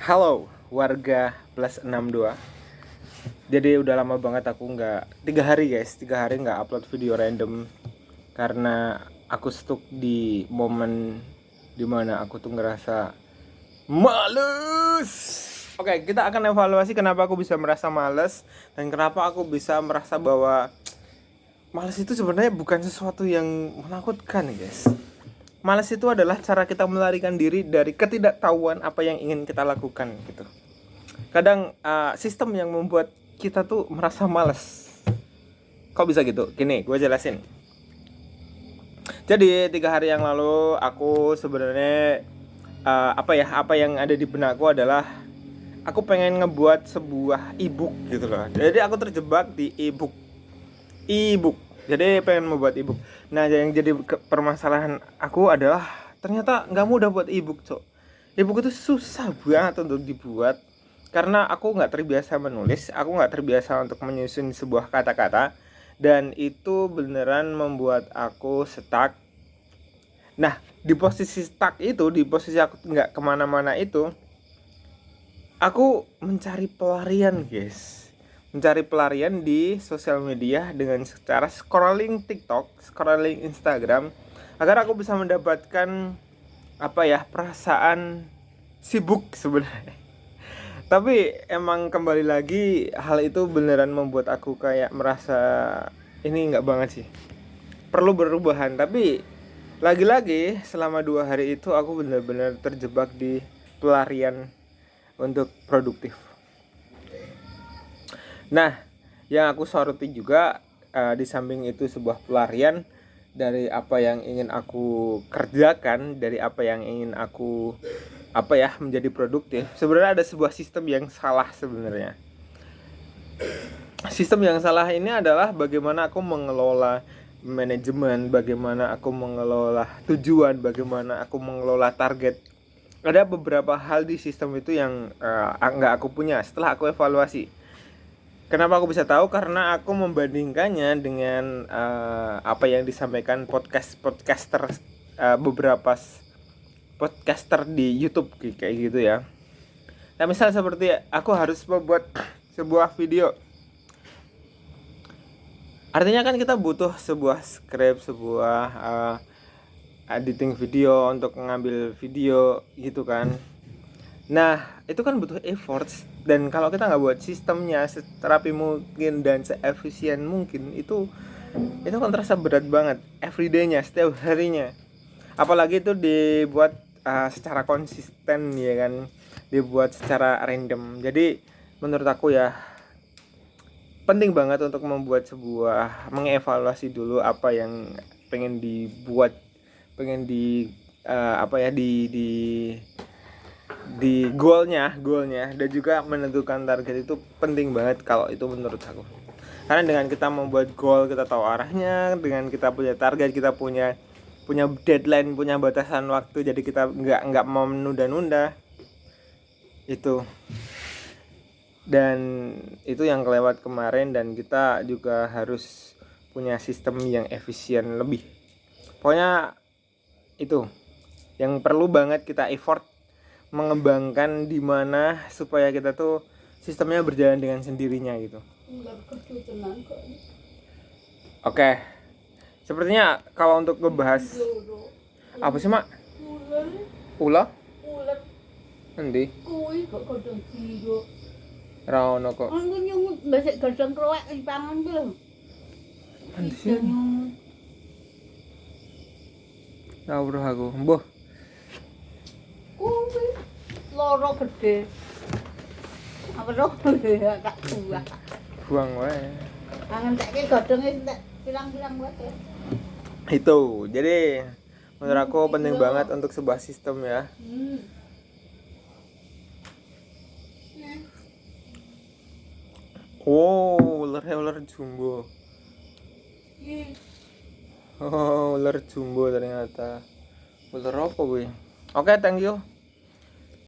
Halo warga plus 62. Jadi udah lama banget aku nggak 3 hari guys, 3 hari nggak upload video random karena aku stuck di momen dimana aku tuh ngerasa males. Oke, kita akan evaluasi kenapa aku bisa merasa males dan kenapa aku bisa merasa bahwa males itu sebenarnya bukan sesuatu yang menakutkan guys. Malas itu adalah cara kita melarikan diri dari ketidaktahuan apa yang ingin kita lakukan gitu. Kadang sistem yang membuat kita tuh merasa malas. Kok bisa gitu? Gini, gue jelasin. Jadi 3 hari yang lalu aku sebenarnya apa yang ada di benakku adalah aku pengen ngebuat sebuah ebook gitu loh. Jadi aku terjebak di ebook. Jadi pengen membuat ebook. Nah, yang jadi permasalahan aku adalah ternyata nggak mudah buat ebook, cok. Ebook itu susah banget untuk dibuat karena aku nggak terbiasa menulis, aku nggak terbiasa untuk menyusun sebuah kata-kata, dan itu beneran membuat aku stuck. Nah, di posisi stuck itu, di posisi aku nggak kemana-mana itu, aku mencari pelarian guys, mencari pelarian di sosial media dengan cara scrolling TikTok, scrolling Instagram, agar aku bisa mendapatkan perasaan sibuk sebenarnya. Tapi emang kembali lagi hal itu beneran membuat aku kayak merasa ini nggak banget sih, perlu berubahan. Tapi lagi-lagi selama 2 hari itu aku benar-benar terjebak di pelarian untuk produktif. Nah, yang aku soroti juga di samping itu sebuah pelarian dari apa yang ingin aku kerjakan, dari apa yang ingin aku menjadi produktif. Sebenarnya ada sebuah sistem yang salah sebenarnya. Sistem yang salah ini adalah bagaimana aku mengelola manajemen, bagaimana aku mengelola tujuan, bagaimana aku mengelola target. Ada beberapa hal di sistem itu yang nggak aku punya setelah aku evaluasi. Kenapa aku bisa tahu? Karena aku membandingkannya dengan apa yang disampaikan podcaster beberapa podcaster di YouTube kayak gitu ya. Nah, misal seperti aku harus membuat sebuah video. Artinya kan kita butuh sebuah script, sebuah editing video untuk mengambil video gitu kan. Nah, itu kan butuh effort, dan kalau kita nggak buat sistemnya seterapi mungkin dan seefisien mungkin, itu kan terasa berat banget everyday-nya, setiap harinya. Apalagi itu dibuat secara konsisten ya kan, dibuat secara random. Jadi menurut aku ya penting banget untuk membuat mengevaluasi dulu apa yang pengen dibuat, pengen di di goalnya, dan juga menentukan target itu penting banget kalau itu menurut aku. Karena dengan kita membuat goal, kita tahu arahnya, dengan kita punya target, kita punya deadline, punya batasan waktu, jadi kita nggak mau menunda-nunda itu. Dan itu yang kelewat kemarin, dan kita juga harus punya sistem yang efisien lebih. Pokoknya itu yang perlu banget kita effort mengembangkan, di mana supaya kita tuh sistemnya berjalan dengan sendirinya gitu. Oke. Sepertinya kalau untuk ngebahas apa sih, Mak? Ulah? Nanti. Kuwi kok godhong jiro. Ra ono kok. Aku nyung mbesek godhong krowek dipangan ku lho. Nanti sih. Ora aku. Mbuh. Kuwi loro gede. Apa roh tak buang. Buang wae. Angen tekke godhonge entek pirang-pirang wae. Itu. Jadi menurut aku penting banget untuk sebuah sistem ya. Oh, ular jumbo. Oh, ular jumbo ternyata. Ular apa gue? Oke, thank you.